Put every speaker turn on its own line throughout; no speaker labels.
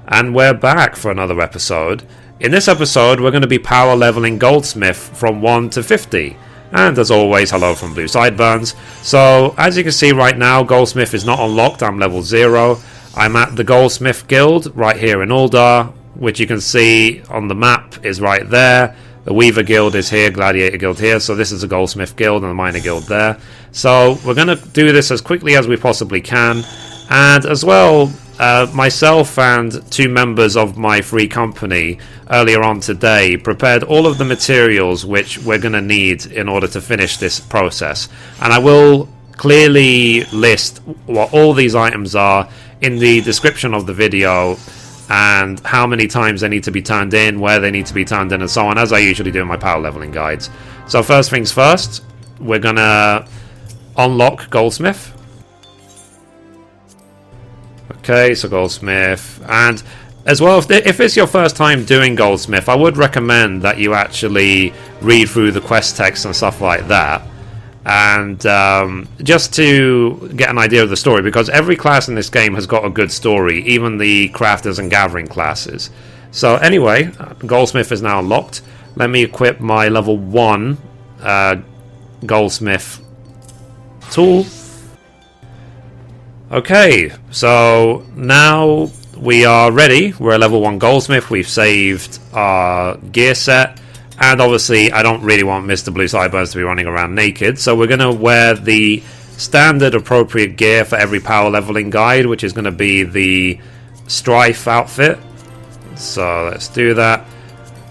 And we're back for another episode. In this episode, we're going to be power leveling Goldsmith from 1 to 50. And as always, hello from Blue Sideburns. So, as you can see right now, Goldsmith is not unlocked. I'm level 0. I'm at the Goldsmith Guild right here in Uldar, which you can see on the map is right there. The Weaver Guild is here, Gladiator Guild here, so this is a Goldsmith Guild and a Miner Guild there. So we're going to do this as quickly as we possibly can. And as well, myself and 2 members of my free company earlier on today prepared all of the materials which we're going to need in order to finish this process. And I will clearly list what all these items are in the description of the video, and how many times they need to be turned in, where they need to be turned in, and so on, as I usually do in my power leveling guides. So first things first, we're gonna unlock Goldsmith. Okay, so Goldsmith, and as well, if it's your first time doing Goldsmith, I would recommend that you actually read through the quest text and stuff like that, and just to get an idea of the story, because every class in this game has got a good story, even the crafters and gathering classes. So anyway, Goldsmith is now unlocked. Let me equip my level 1 Goldsmith tool. Okay, so now we are ready. We're a level 1 Goldsmith. We've saved our gear set. And obviously, I don't really want Mr. Blue Sideburns to be running around naked, so we're going to wear the standard appropriate gear for every power leveling guide, which is going to be the Strife outfit. So let's do that.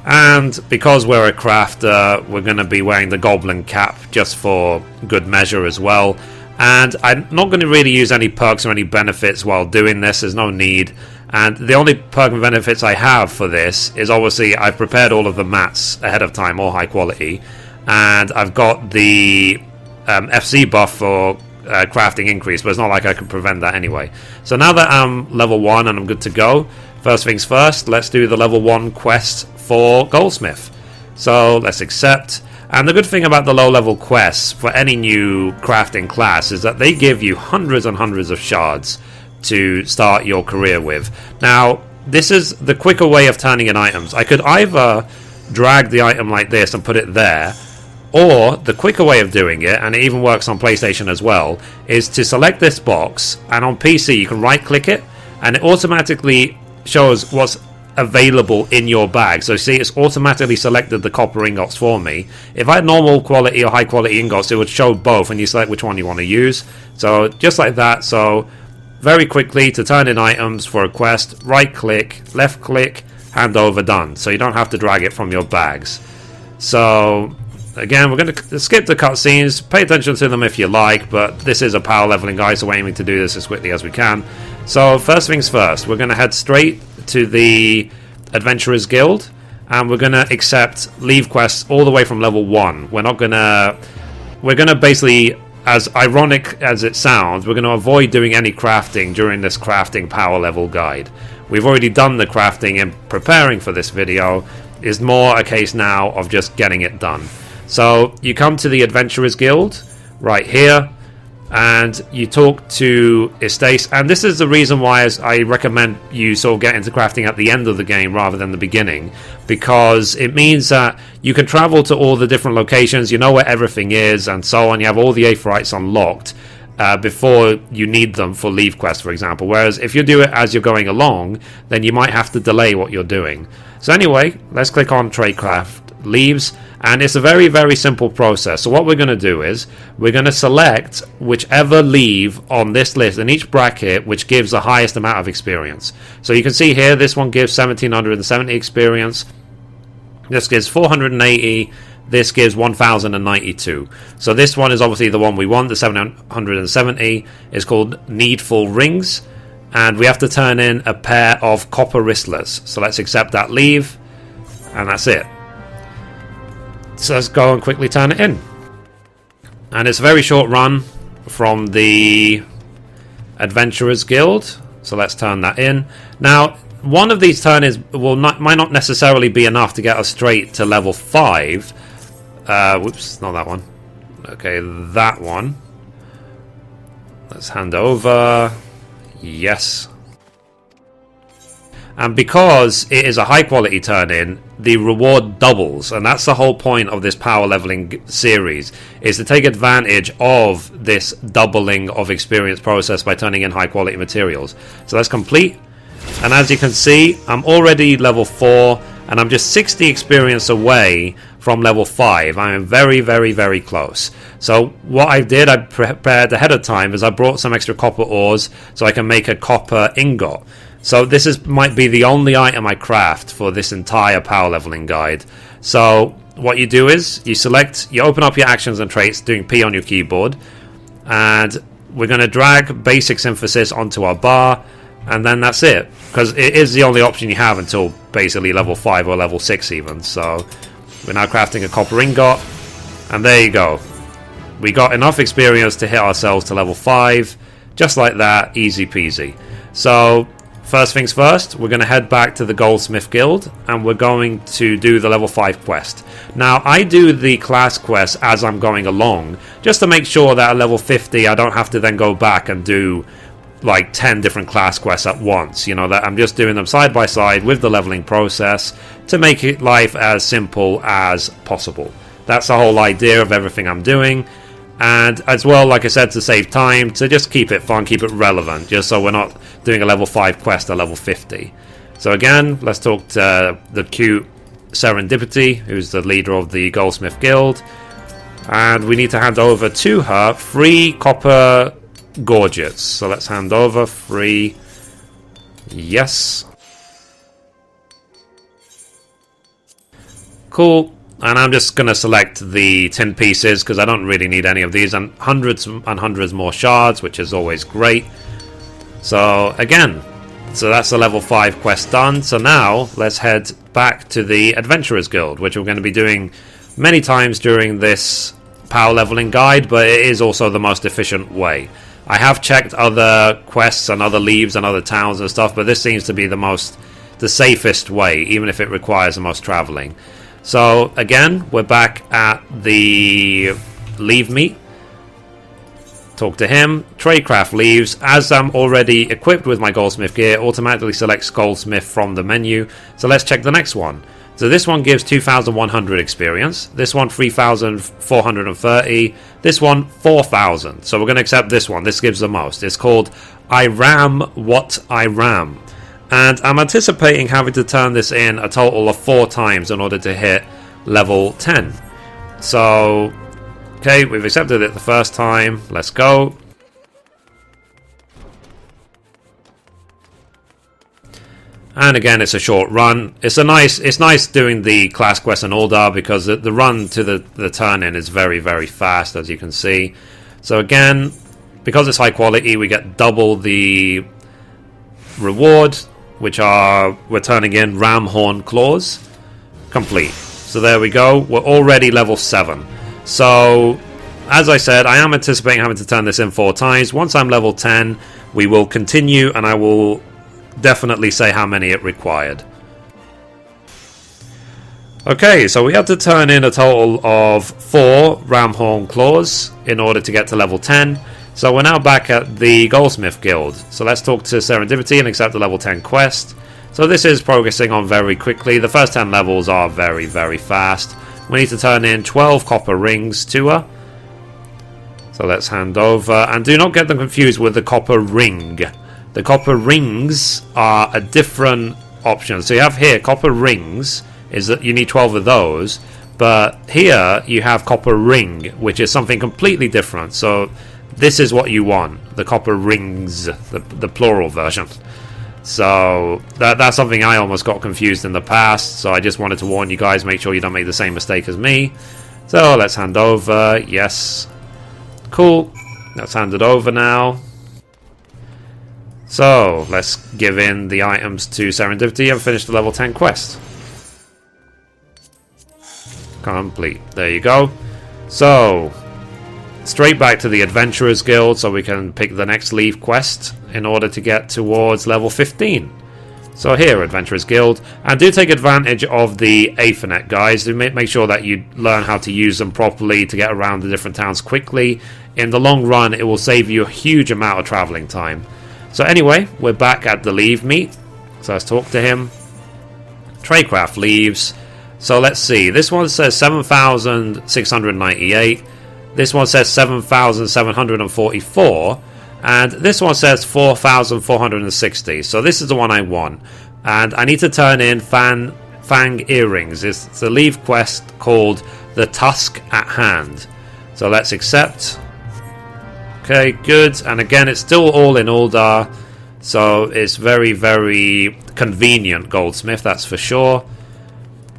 And because we're a crafter, we're going to be wearing the Goblin cap just for good measure as well. And I'm not going to really use any perks or any benefits while doing this. There's no need. And the only perk and benefits I have for this is obviously I've prepared all of the mats ahead of time, all high quality. And I've got the FC buff for crafting increase, but it's not like I can prevent that anyway. So now that I'm level 1 and I'm good to go, first things first, let's do the level 1 quest for Goldsmith. So let's accept. And the good thing about the low-level quests for any new crafting class is that they give you hundreds and hundreds of shards to start your career with. Now, this is the quicker way of turning in items. I could either drag the item like this and put it there, or the quicker way of doing it, and it even works on PlayStation as well, is to select this box, and on PC you can right-click it, and it automatically shows what's available in your bag. So see, it's automatically selected the copper ingots for me. If I had normal quality or high quality ingots, it would show both, and you select which one you want to use. So just like that. So very quickly, to turn in items for a quest, right click, left click, hand over, done. So you don't have to drag it from your bags. So again, we're going to skip the cutscenes. Pay attention to them if you like, but this is a power leveling guide, so we're aiming to do this as quickly as we can. So first things first, we're going to head straight to the Adventurers Guild, and we're going to accept Levequests all the way from level 1. We're going to basically, as ironic as it sounds, we're going to avoid doing any crafting during this crafting power level guide. We've already done the crafting and preparing for this video. Is more a case now of just getting it done. So you come to the Adventurers Guild right here, and you talk to Estace, and this is the reason why I recommend you sort of get into crafting at the end of the game rather than the beginning, because it means that you can travel to all the different locations, you know where everything is, and so on. You have all the Aetherites unlocked before you need them for Levequests, for example, whereas if you do it as you're going along, then you might have to delay what you're doing. So anyway, let's click on Tradecraft Leaves, and it's a very, very simple process. So what we're going to do is we're going to select whichever leve on this list in each bracket which gives the highest amount of experience. So you can see here, this one gives 1770 experience, this gives 480, this gives 1092. So this one is obviously the one we want, the 770 is called Needful Rings, and we have to turn in a pair of Copper Wristlets. So let's accept that leve, and that's it. So let's go and quickly turn it in. And it's a very short run from the Adventurers Guild, so let's turn that in. Now, one of these turn-ins might not necessarily be enough to get us straight to level 5. Whoops, not that one. Okay, that one. Let's hand over. Yes. And because it is a high quality turn-in, the reward doubles, and that's the whole point of this power leveling series, is to take advantage of this doubling of experience process by turning in high quality materials. So that's complete, and as you can see, I'm already level 4, and I'm just 60 experience away from level 5. I am very, very, very close. So what I did, I prepared ahead of time, is I brought some extra copper ores so I can make a copper ingot. So this might be the only item I craft for this entire power leveling guide. So what you do is you open up your actions and traits doing P on your keyboard, and we're going to drag basic synthesis onto our bar, and then that's it, because it is the only option you have until basically level 5 or level 6 even. So we're now crafting a copper ingot, and there you go. We got enough experience to hit ourselves to level 5, just like that, easy peasy. So first things first, we're going to head back to the Goldsmith Guild, and we're going to do the level 5 quest. Now, I do the class quest as I'm going along, just to make sure that at level 50 I don't have to then go back and do like 10 different class quests at once. You know, that I'm just doing them side by side with the leveling process to make it life as simple as possible. That's the whole idea of everything I'm doing. And as well, like I said, to save time, to just keep it fun, keep it relevant, just so we're not doing a level 5 quest at level 50. So again, let's talk to the cute Serendipity, who's the leader of the Goldsmith Guild. And we need to hand over to her 3 copper gorgets. So let's hand over 3. Yes. Cool. And I'm just going to select the tin pieces because I don't really need any of these, and hundreds and hundreds more shards, which is always great. So again, that's the level 5 quest done. So now let's head back to the Adventurers Guild, which we're going to be doing many times during this power leveling guide, but it is also the most efficient way. I have checked other quests and other leves and other towns and stuff, but this seems to be the safest way, even if it requires the most traveling. So again, we're back at the leve meet. Talk to him. Tradecraft leaves. As I'm already equipped with my Goldsmith gear, automatically selects Goldsmith from the menu. So let's check the next one. So this one gives 2,100 experience. This one 3,430. This one 4,000. So we're going to accept this one. This gives the most. It's called I Ram What I Ram. And I'm anticipating having to turn this in a total of 4 times in order to hit level 10. So, okay, we've accepted it the first time. Let's go. And again, it's a short run. It's nice doing the class quest and order, because the run to the turn-in is very, very fast, as you can see. So again, because it's high quality, we get double the reward, which we're turning in Ramhorn claws. Complete. So there we go. We're already level 7. So, as I said, I am anticipating having to turn this in 4 times. Once I'm level 10, we will continue, and I will definitely say how many it required. Okay, so we had to turn in a total of 4 Ramhorn claws in order to get to level 10. So we're now back at the Goldsmith Guild. So let's talk to Serendipity and accept the level 10 quest. So this is progressing on very quickly. The first 10 levels are very, very fast. We need to turn in 12 copper rings to her. So let's hand over. And do not get them confused with the copper ring. The copper rings are a different option. So you have here copper rings, is that you need 12 of those. But here you have copper ring, which is something completely different. So this is what you want, the copper rings, the plural version. So that's something I almost got confused in the past, so I just wanted to warn you guys, make sure you don't make the same mistake as me. So let's hand over. Yes. Cool. Let's hand it over now. So let's give in the items to Serendipity and finish the level 10 quest. Complete. There you go. So straight back to the Adventurers Guild so we can pick the next leve quest in order to get towards level 15. So here, Adventurers Guild, and do take advantage of the Aethernet, guys. Do make sure that you learn how to use them properly to get around the different towns quickly. In the long run, it will save you a huge amount of traveling time. So anyway, we're back at the leve meet. So let's talk to him. Tradecraft leaves. So let's see. This one says 7,698. This one says 7,744. And this one says 4,460. So this is the one I want. And I need to turn in Fang earrings. It's a leve quest called The Tusk at Hand. So let's accept. Okay, good. And again, it's still all in Uldar. So it's very, very convenient Goldsmith, that's for sure.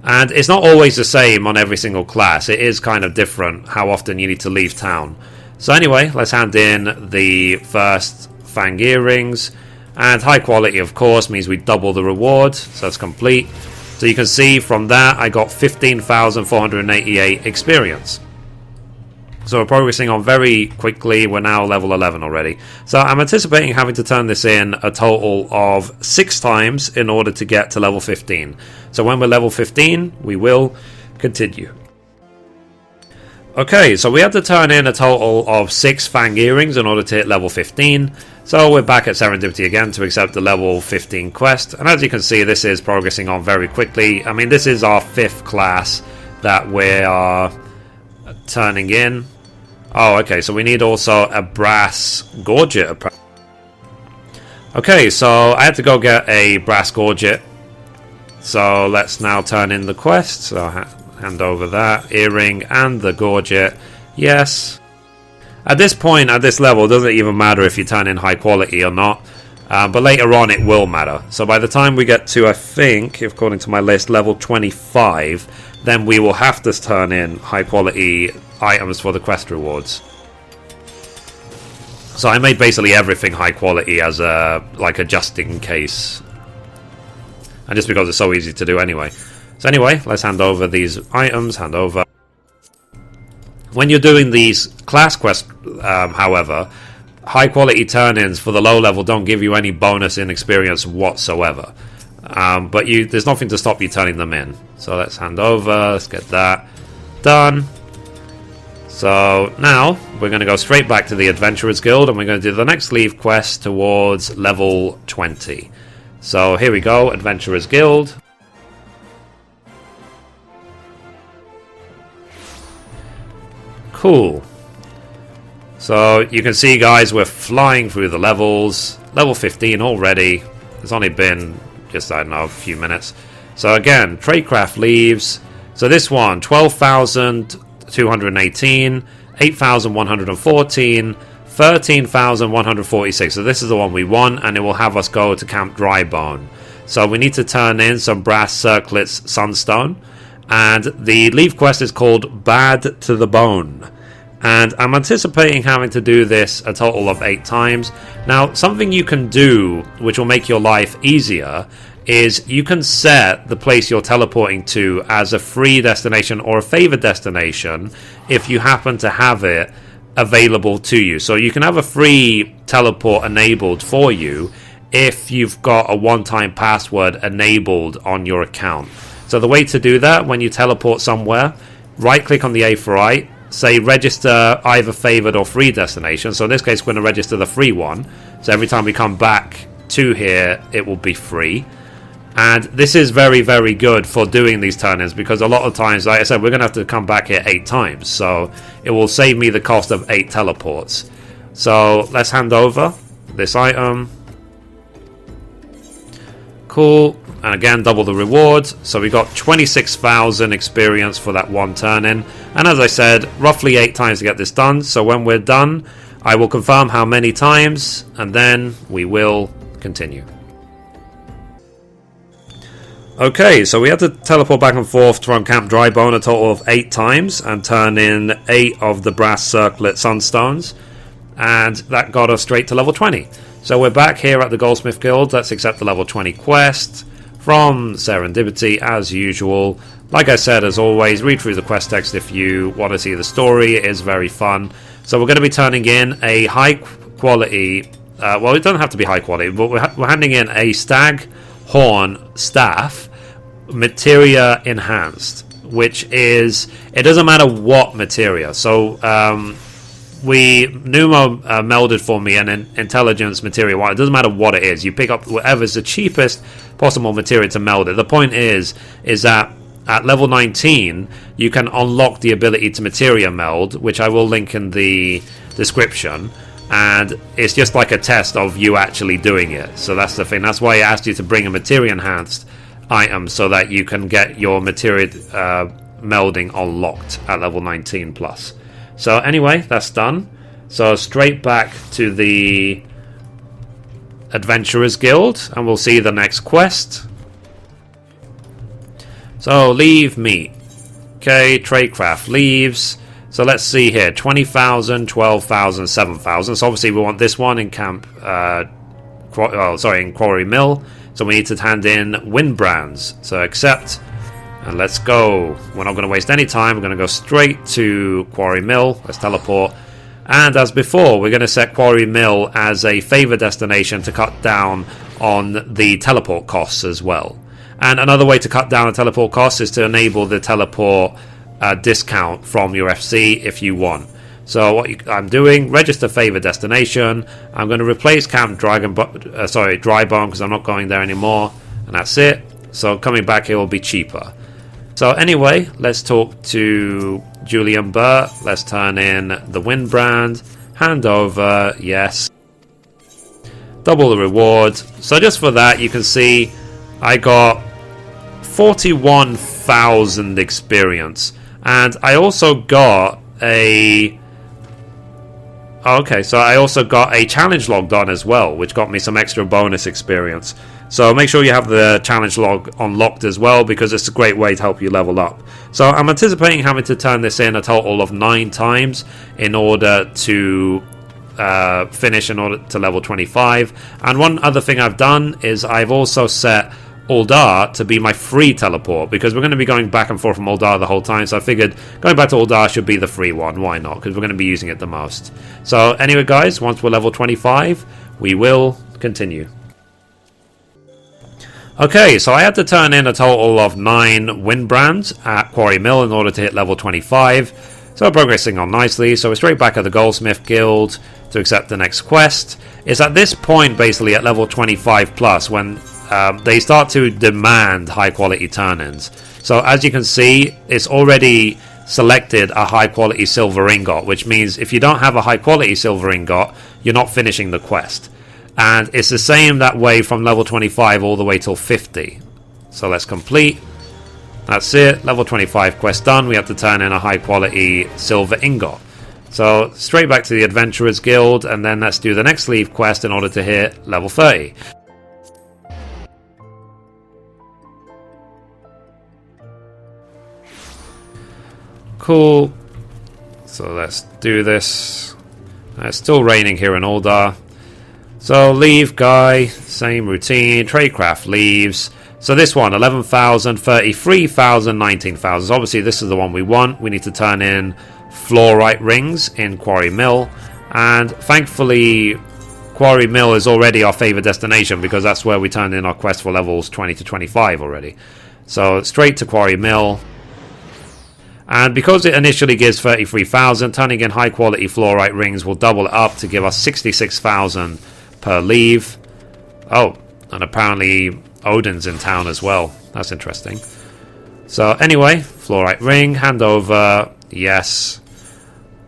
And it's not always the same on every single class. It is kind of different how often you need to leave town. So anyway, let's hand in the first Fang earrings. And high quality, of course, means we double the reward. So that's complete. So you can see from that, I got 15,488 experience. So we're progressing on very quickly. We're now level 11 already. So I'm anticipating having to turn this in a total of 6 times in order to get to level 15. So when we're level 15, we will continue. Okay, so we have to turn in a total of 6 Fang earrings in order to hit level 15. So we're back at Serendipity again to accept the level 15 quest. And as you can see, this is progressing on very quickly. I mean, this is our 5th class that we are turning in. Oh, okay, so we need also a brass gorget. Okay, so I had to go get a brass gorget. So let's now turn in the quest. So hand over that earring and the gorget. Yes. At this point, at this level, it doesn't even matter if you turn in high quality or not. But later on, it will matter. So by the time we get to, I think, according to my list, level 25, then we will have to turn in high quality items for the quest rewards. So I made basically everything high quality as a just in case, and just because it's so easy to do anyway. So anyway, let's hand over these items. Hand over. When you're doing these class quests, however, high quality turn-ins for the low level don't give you any bonus in experience whatsoever. But there's nothing to stop you turning them in. So let's hand over. Let's get that done. So now we're going to go straight back to the Adventurers Guild, and we're going to do the next leve quest towards level 20. So here we go, Adventurers Guild. Cool. So you can see, guys, we're flying through the levels. Level 15 already. It's only been just, I don't know, a few minutes. So again, Tradecraft leaves. So this one, 12,218, 8,114, 13,146. So this is the one we want, and it will have us go to Camp Drybone. So we need to turn in some brass circlets Sunstone. And the leve quest is called Bad to the Bone. And I'm anticipating having to do this a total of 8 times. Now, something you can do, which will make your life easier, is you can set the place you're teleporting to as a free destination or a favored destination if you happen to have it available to you. So you can have a free teleport enabled for you if you've got a one-time password enabled on your account. So the way to do that, when you teleport somewhere, right-click on the Aetheryte, say register either favored or free destination. So in this case, we're going to register the free one. So every time we come back to here, it will be free. And this is very, very good for doing these turn-ins, because a lot of times, like I said, we're going to have to come back here 8 times. So it will save me the cost of 8 teleports. So let's hand over this item. Cool. And again, double the rewards. So we got 26,000 experience for that one turn-in. And as I said, roughly 8 times to get this done. So when we're done, I will confirm how many times, and then we will continue. Okay, so we had to teleport back and forth from Camp Drybone a total of 8 times and turn in 8 of the brass circlet sunstones. And that got us straight to level 20. So we're back here at the Goldsmith Guild. Let's accept the level 20 quest from Serendipity as usual. Like I said, as always, read through the quest text if you want to see the story. It is very fun. So we're going to be turning in a high quality, well, it doesn't have to be high quality, but we're handing in a stag horn staff, Materia enhanced, which is, it doesn't matter what materia. So Numa melded for me an intelligence materia. It doesn't matter what it is. You pick up whatever's the cheapest possible materia to meld it. The point is that at level 19 you can unlock the ability to materia meld, which I will link in the description, and it's just like a test of you actually doing it. So that's the thing. That's why I asked you to bring a materia enhanced item so that you can get your materia melding unlocked at level 19 plus. So anyway, that's done. So straight back to the Adventurers Guild, and we'll see the next quest. So leave meat. Okay, tradecraft leaves. So let's see here, 20,000, 12,000, 7,000. So obviously we want this one in camp, in Quarry Mill. So we need to hand in wind brands. So accept, and let's go. We're not going to waste any time. We're going to go straight to Quarry Mill. Let's teleport. And as before, we're going to set Quarry Mill as a favor destination to cut down on the teleport costs as well. And another way to cut down on teleport costs is to enable the teleport discount from your FC if you want. So what I'm doing, register favor destination. I'm going to replace Camp Drybone because I'm not going there anymore, and that's it. So coming back here will be cheaper. So anyway, let's talk to Julian Burt. Let's turn in the wind brand. Hand over, yes. Double the reward. So just for that, you can see I got 41,000 experience. And I also got a... Okay, so I also got a challenge log done as well, which got me some extra bonus experience. So make sure you have the challenge log unlocked as well, because it's a great way to help you level up. So I'm anticipating having to turn this in a total of 9 times in order to finish in order to level 25. And one other thing I've done is I've also set Uldar to be my free teleport, because we're going to be going back and forth from Uldar the whole time, so I figured going back to Uldar should be the free one. Why not? Because we're going to be using it the most. So anyway guys, once we're level 25 we will continue. Okay, so I had to turn in a total of 9 wind brands at Quarry Mill in order to hit level 25. So we're progressing on nicely. So we're straight back at the Goldsmith Guild to accept the next quest. It's at this point basically at level 25 plus when they start to demand high quality turn-ins. So as you can see, it's already selected a high quality silver ingot, which means if you don't have a high quality silver ingot, you're not finishing the quest. And it's the same that way from level 25 all the way till 50. So let's complete. That's it, level 25 quest done. We have to turn in a high quality silver ingot. So straight back to the Adventurers Guild, and then let's do the next Leve quest in order to hit level 30. Cool. So let's do this. It's still raining here in Uldar. So Leve guy, same routine. Tradecraft leaves. So this one, 11,000, 33,000, 19,000. So obviously this is the one we want. We need to turn in Fluorite rings in Quarry Mill. And thankfully Quarry Mill is already our favorite destination, because that's where we turned in our quest for levels 20 to 25 already. So straight to Quarry Mill. And because it initially gives 33,000, turning in high quality fluorite rings will double it up to give us 66,000 per Leve. Oh, and apparently Odin's in town as well. That's interesting. So anyway, fluorite ring, hand over, yes.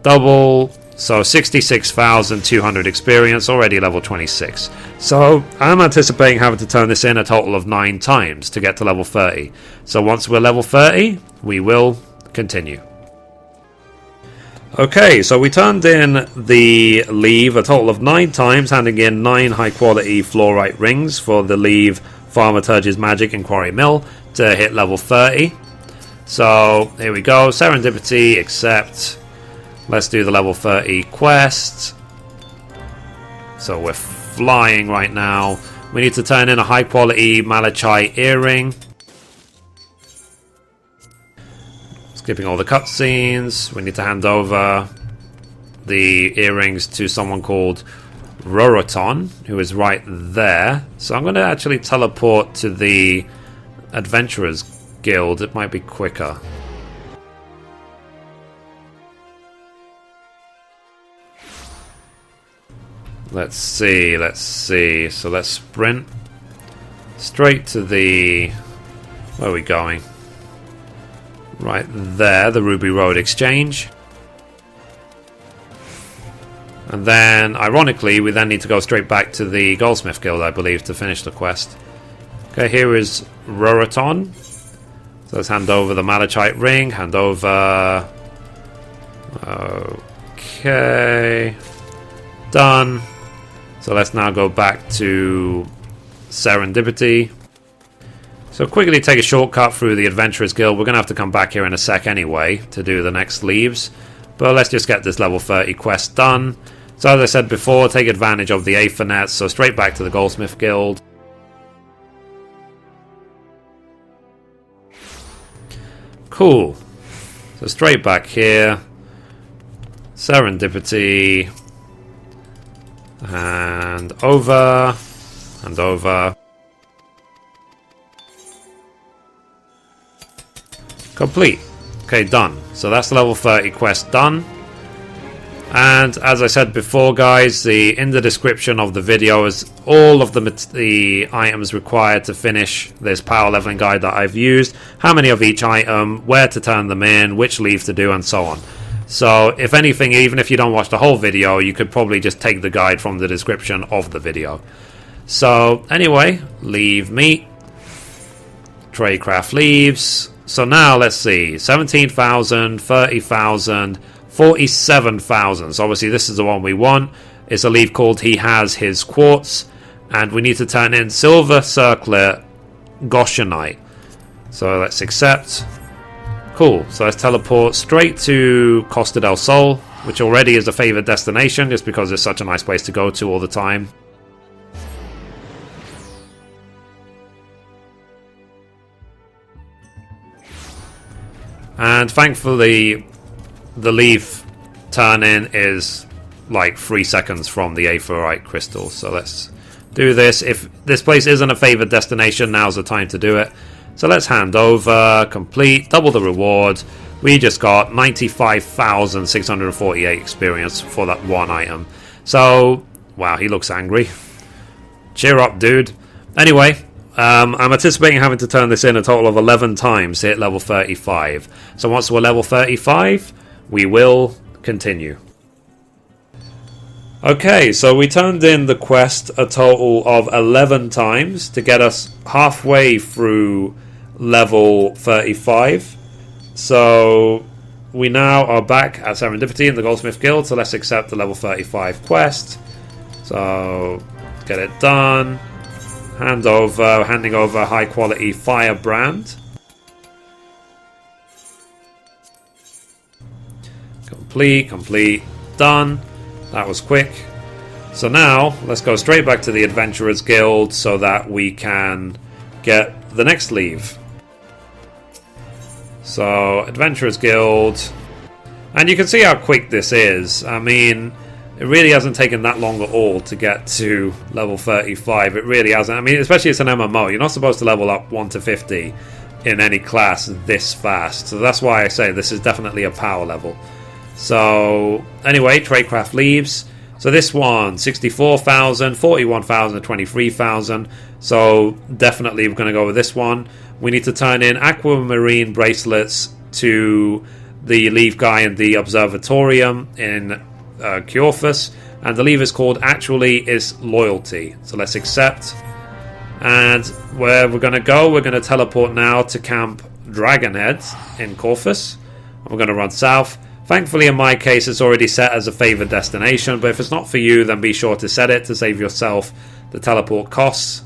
Double, so 66,200 experience, already level 26. So I'm anticipating having to turn this in a total of 9 times to get to level 30. So once we're level 30, we will continue. Okay, so we turned in the Leve a total of 9 times, handing in 9 high quality fluorite rings for the Leve Thaumaturge's Magic in Quarry Mill to hit level 30. So here we go, serendipity, accept. Let's do the level 30 quest. So we're flying right now. We need to turn in a high quality malachite earring. Skipping all the cutscenes. We need to hand over the earrings to someone called Roroton, who is right there. So I'm going to actually teleport to the Adventurers Guild. It might be quicker. Let's see. So let's sprint straight to the... Where are we going? Right there, the Ruby Road Exchange. And then, ironically, we then need to go straight back to the Goldsmith Guild, I believe, to finish the quest. Okay, here is Ruraton. So let's hand over the Malachite Ring, hand over... Okay... Done. So let's now go back to Serendipity. So quickly take a shortcut through the Adventurers Guild. We're going to have to come back here in a sec anyway to do the next leaves. But let's just get this level 30 quest done. So as I said before, take advantage of the Aethernet. So straight back to the Goldsmith Guild. Cool. So straight back here. Serendipity. And over. And over. Complete. Okay, done. So that's the level 30 quest done. And as I said before, guys, in the description of the video is all of the items required to finish this power leveling guide that I've used. How many of each item, where to turn them in, which leave to do, and so on. So if anything, even if you don't watch the whole video, you could probably just take the guide from the description of the video. So anyway, leave meat, tradecraft leaves. So now let's see, 17,000, 30,000, 47,000. So obviously this is the one we want. It's a leaf called He Has His Quartz, and we need to turn in Silver Circlet Goshenite. So let's accept. Cool, so let's teleport straight to Costa del Sol, which already is a favoured destination just because it's such a nice place to go to all the time. And thankfully the leaf turn-in is like 3 seconds from the Fluorite crystal. So let's do this. If this place isn't a favoured destination, now's the time to do it. So let's hand over, complete, double the reward. We just got 95,648 experience for that one item. So, wow, he looks angry. Cheer up, dude. Anyway, I'm anticipating having to turn this in a total of 11 times to hit level 35. So once we're level 35, we will continue. Okay, so we turned in the quest a total of 11 times to get us halfway through level 35. So we now are back at Serendipity in the Goldsmith Guild, so let's accept the level 35 quest. So get it done. Handing over high quality firebrand. Complete, done. That was quick. So now let's go straight back to the Adventurers Guild so that we can get the next leave. So Adventurers Guild, and you can see how quick this is. I mean, it really hasn't taken that long at all to get to level 35. It really hasn't. I mean, especially it's an MMO. You're not supposed to level up 1 to 50 in any class this fast. So that's why I say this is definitely a power level. So anyway, tradecraft leaves. So this one, 64,000, 41,000, 23,000. So definitely we're going to go with this one. We need to turn in Aquamarine bracelets to the leaf guy in the Observatorium in Kyorphus, and the lever is called Actually Is Loyalty. So let's accept. And where we're going to go, we're going to teleport now to Camp Dragonhead in Kyorphus. We're going to run south. Thankfully, in my case, it's already set as a favoured destination, but if it's not for you, then be sure to set it to save yourself the teleport costs.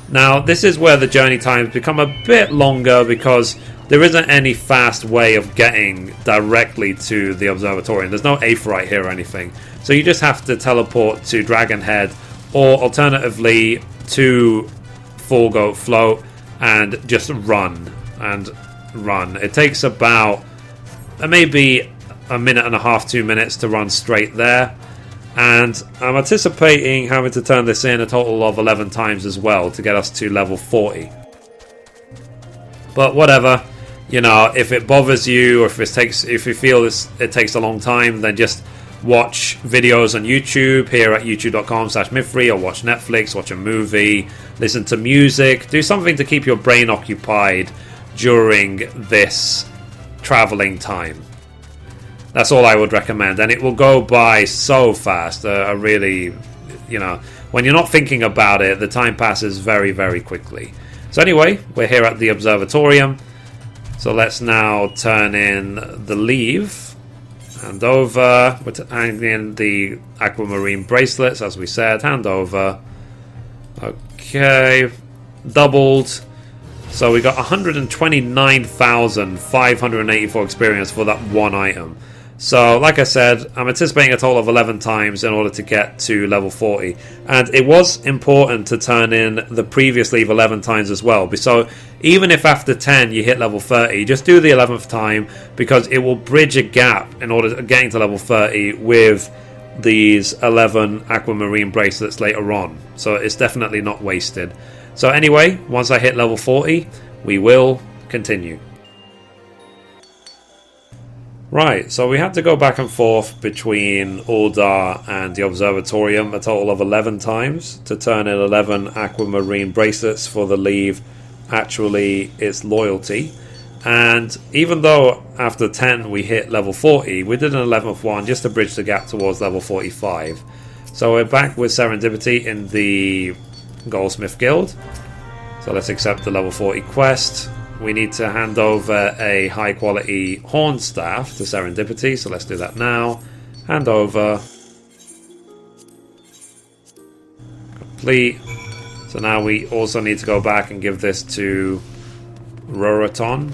Now, this is where the journey times become a bit longer because there isn't any fast way of getting directly to the observatorium. There's no aetheryte here or anything. So you just have to teleport to Dragonhead, or alternatively to Full Goat Float and just run. It takes about maybe a minute and a half, 2 minutes to run straight there. And I'm anticipating having to turn this in a total of 11 times as well to get us to level 40. But whatever, you know, if it bothers you or if you feel it takes a long time, then just watch videos on YouTube here at youtube.com/Mithrie, or watch Netflix, watch a movie, listen to music, do something to keep your brain occupied during this traveling time. That's all I would recommend, and it will go by so fast. I really, when you're not thinking about it, the time passes very, very quickly. So anyway, we're here at the observatorium. So let's now turn in the leve. Hand over. We're hanging in the Aquamarine bracelets, as we said. Hand over. Okay. Doubled. So we got 129,584 experience for that one item. So, like I said, I'm anticipating a total of 11 times in order to get to level 40. And it was important to turn in the previous leve 11 times as well. So, even if after 10 you hit level 30, just do the 11th time, because it will bridge a gap in order to getting to level 30 with these 11 Aquamarine bracelets later on. So, it's definitely not wasted. So, anyway, once I hit level 40, we will continue. Right, so we had to go back and forth between Uldar and the Observatorium a total of 11 times to turn in 11 Aquamarine bracelets for the leve. Actually, it's loyalty. And even though after 10 we hit level 40, we did an 11th one just to bridge the gap towards level 45. So we're back with Serendipity in the Goldsmith Guild. So let's accept the level 40 quest. We need to hand over a high quality horn staff to Serendipity, so let's do that now. Hand over. Complete. So now we also need to go back and give this to Roroton.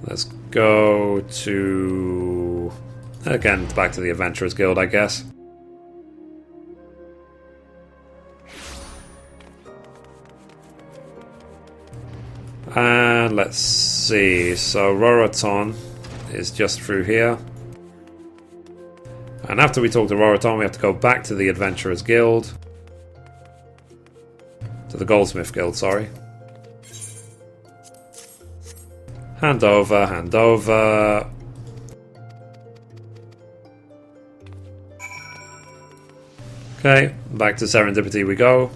Let's go to... again, back to the Adventurers Guild, I guess. And let's see, so Roroton is just through here. And after we talk to Roroton, we have to go back to the Adventurers Guild. To the Goldsmith Guild, sorry. Hand over, hand over. Okay, back to Serendipity we go.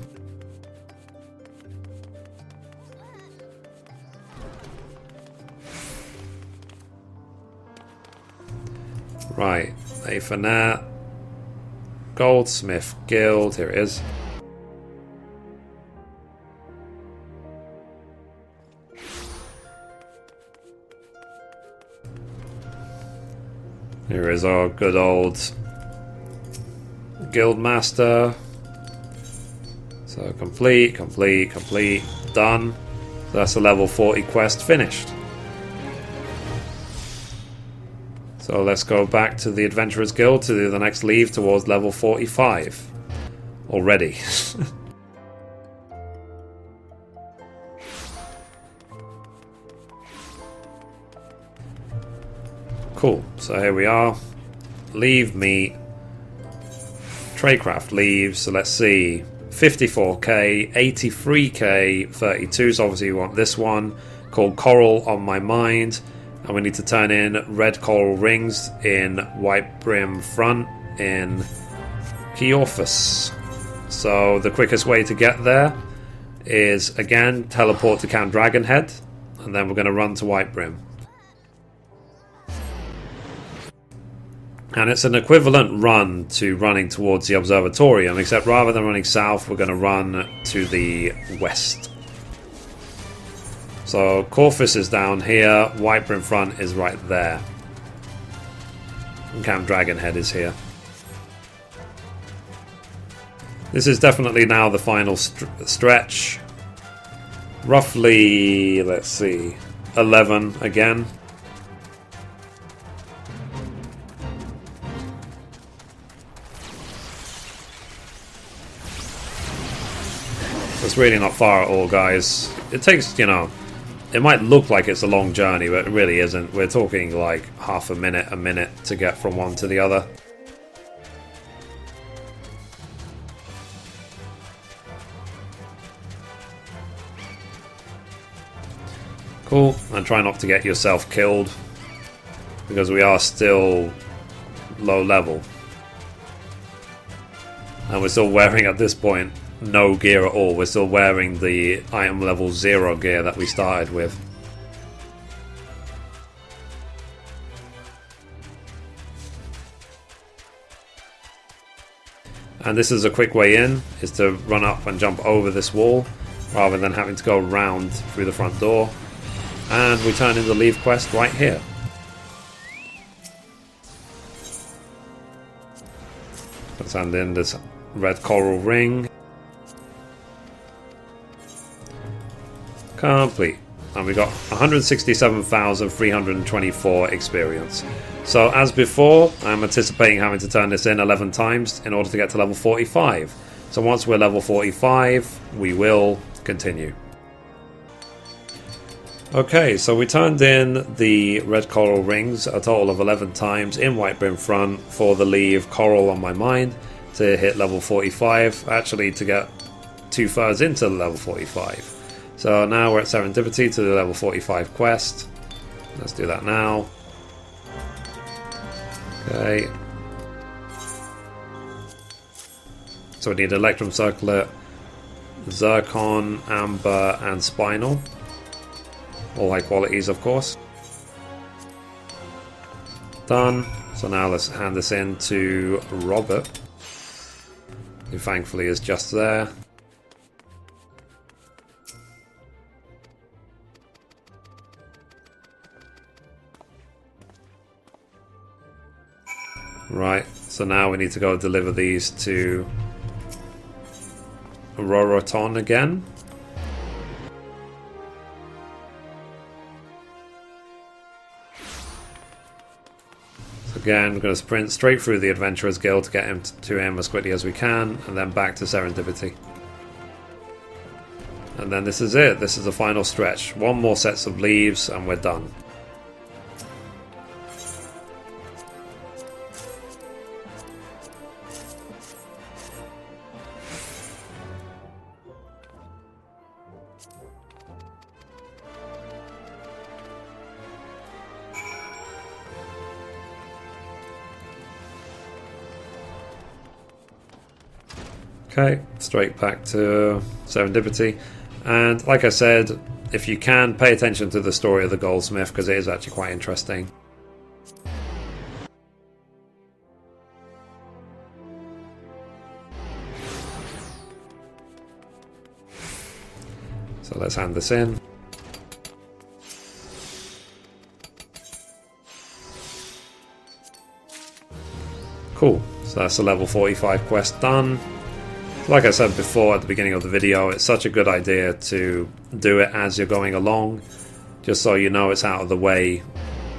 Right, A for Nat. Goldsmith Guild, here it is. Here is our good old Guild Master. So complete, complete, complete, done. So that's a level 40 quest finished. So let's go back to the Adventurers Guild to do the next leve towards level 45. Already. Cool. So here we are. Leve meat. Tradecraft leaves. So let's see. 54k, 83k, 32. So obviously we want this one called Coral on My Mind. And we need to turn in red coral rings in white brim front in Keorphus. So the quickest way to get there is, again, teleport to Camp Dragonhead. And then we're going to run to White Brim. And it's an equivalent run to running towards the Observatorium, except rather than running south, we're going to run to the west. So Corfus is down here, White Brim Front is right there. And Camp Dragonhead is here. This is definitely now the final stretch. Roughly, let's see, 11 again. It's really not far at all, guys. It takes, it might look like it's a long journey, but it really isn't. We're talking like half a minute to get from one to the other. Cool, and try not to get yourself killed because we are still low level. And we're still wearing, at this point, no gear at all. We're still wearing the item level 0 gear that we started with. And this is a quick way in, is to run up and jump over this wall, rather than having to go round through the front door. And we turn in the Levequest right here. Let's hand in this red coral ring. Complete. And we got 167,324 experience. So as before, I'm anticipating having to turn this in 11 times in order to get to level 45. So once we're level 45, we will continue. Okay, so we turned in the red coral rings a total of 11 times in White Brim Front for the Leve Coral on my mind to hit level 45, actually to get 2/3 into level 45. So now we're at Serendipity to the level 45 quest. Let's do that now. Okay. So we need Electrum Circlet, Zircon, Amber, and Spinal. All high qualities, of course. Done. So now let's hand this in to Robert, who thankfully is just there. Right, so now we need to go deliver these to Roroton again. So again, we're going to sprint straight through the Adventurers Guild to get him to him as quickly as we can, and then back to Serendipity. And then this is it. This is the final stretch. One more sets of leaves and we're done. Okay, straight back to Serendipity. And like I said, if you can, pay attention to the story of the Goldsmith, because it is actually quite interesting. So let's hand this in. Cool, so that's the level 45 quest done. Like I said before at the beginning of the video, it's such a good idea to do it as you're going along, just so you know it's out of the way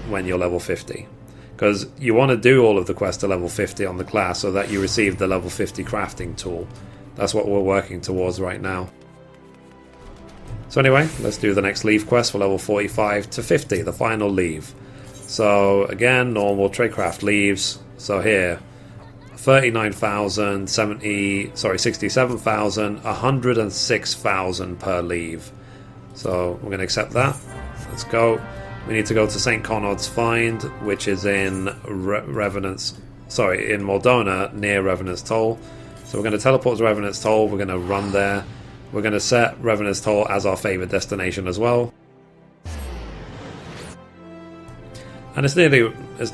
when you're level 50. Because you want to do all of the quests to level 50 on the class so that you receive the level 50 crafting tool. That's what we're working towards right now. So anyway, let's do the next Leve quest for level 45 to 50, the final Leve. So again, normal tradecraft leaves. So here, 67,000, 106,000 per Leve. So we're going to accept that. Let's go. We need to go to St. Conod's Find, which is in in Mordona, near Revenant's Toll. So we're going to teleport to Revenant's Toll. We're going to run there. We're going to set Revenant's Toll as our favorite destination as well. And it's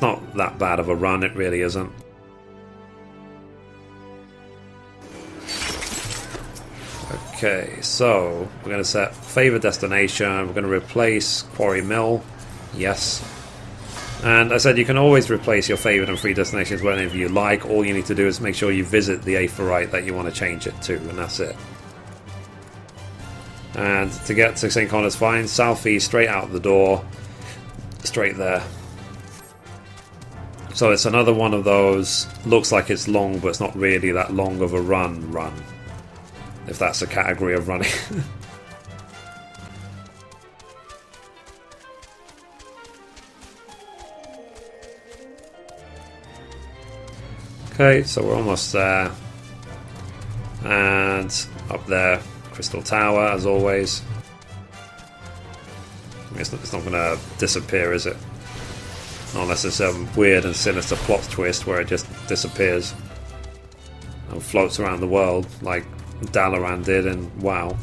not that bad of a run, it really isn't. Okay, so we're going to set favorite destination. We're going to replace Quarry Mill. Yes. And I said you can always replace your favorite and free destinations whenever you like. All you need to do is make sure you visit the Aephorite that you want to change it to, and that's it. And to get to St. Conod's Find, southeast, straight out the door, straight there. So it's another one of those, looks like it's long, but it's not really that long of a run, if that's a category of running. Okay, so we're almost there. And up there, Crystal Tower, as always. It's not going to disappear, is it? Unless there's some weird and sinister plot twist where it just disappears and floats around the world like Dalaran did in WoW.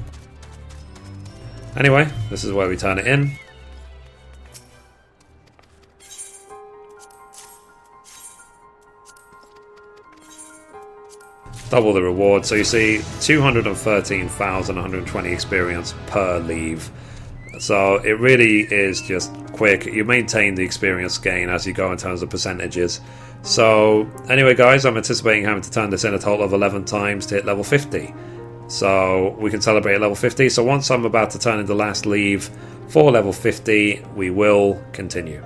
Anyway, this is where we turn it in. Double the reward, so you see 213,120 experience per leve. So it really is just quick. You maintain the experience gain as you go in terms of percentages. So anyway guys, I'm anticipating having to turn this in a total of 11 times to hit level 50. So we can celebrate at level 50. So once I'm about to turn in the last leve for level 50, we will continue.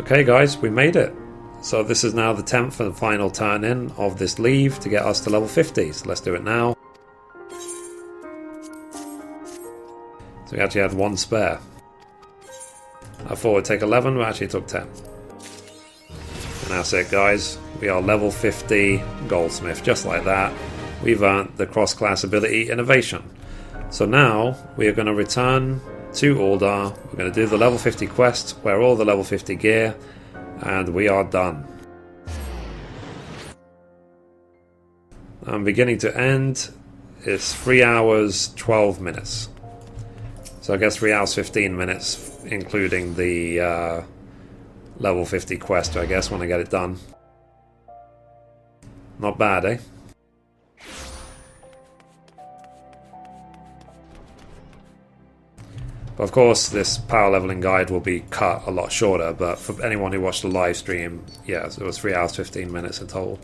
Okay guys, we made it. So this is now the 10th and final turn in of this leve to get us to level 50. So let's do it now. So we actually had one spare. I thought it would take 11, but actually it took 10. And that's it guys. We are level 50 Goldsmith. Just like that, we've earned the cross-class ability Innovation. So now we are going to return to Ul'dah. We're going to do the level 50 quest, wear all the level 50 gear, and we are done. Beginning to end, it's 3 hours 12 minutes. So I guess 3 hours 15 minutes, including the level 50 quest, I guess, when I get it done. Not bad, eh? Of course, this power leveling guide will be cut a lot shorter, but for anyone who watched the live stream, yeah, it was 3 hours 15 minutes in total.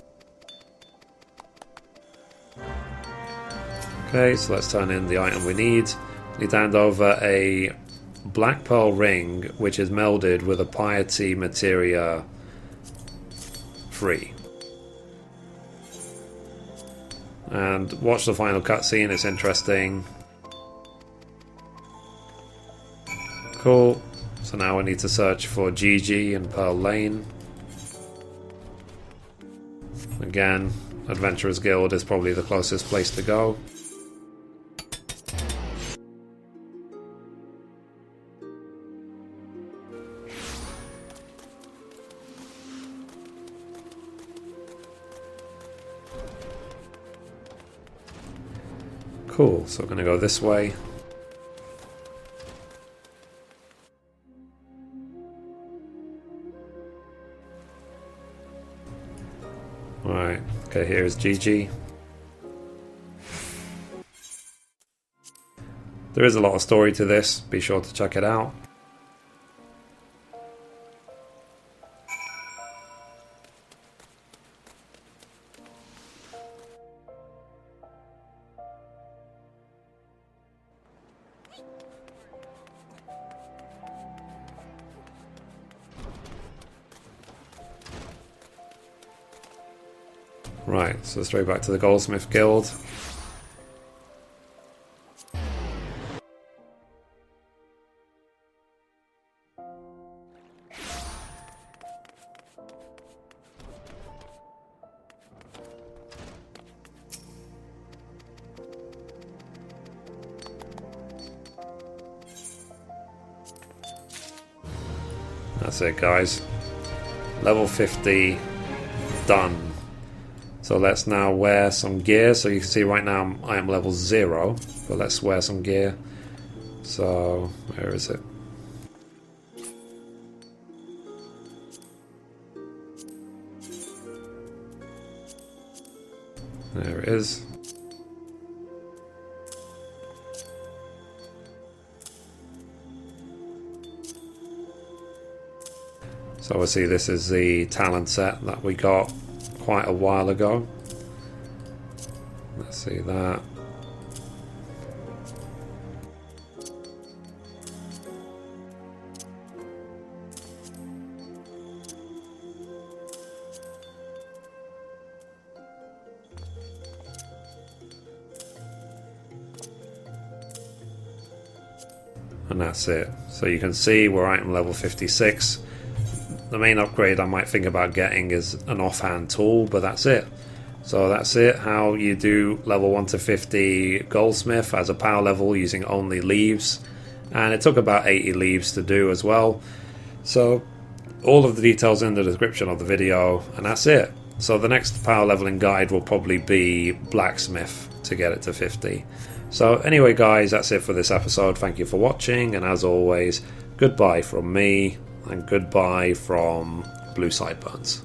Okay, so let's turn in the item we need. We need to hand over a black pearl ring, which is melded with a Piety Materia free. And watch the final cutscene, it's interesting. Cool. So now we need to search for GG in Pearl Lane. Again, Adventurers Guild is probably the closest place to go. Cool, so we're going to go this way. Alright, okay, here's GG. There is a lot of story to this, be sure to check it out. Right, so straight back to the Goldsmith Guild. That's it guys. Level 50 done. So let's now wear some gear. So you can see right now I am level 0, but let's wear some gear. So where is it? There it is. So obviously this is the talent set that we got quite a while ago. Let's see that. And that's it. So you can see we're item level 56. The main upgrade I might think about getting is an offhand tool, but that's it. So that's it, how you do level 1 to 50 Goldsmith as a power level using only leves. And it took about 80 leves to do as well. So all of the details in the description of the video, and that's it. So the next power leveling guide will probably be blacksmith to get it to 50. So anyway guys, that's it for this episode. Thank you for watching, and as always, goodbye from me and goodbye from Blue Sideburns.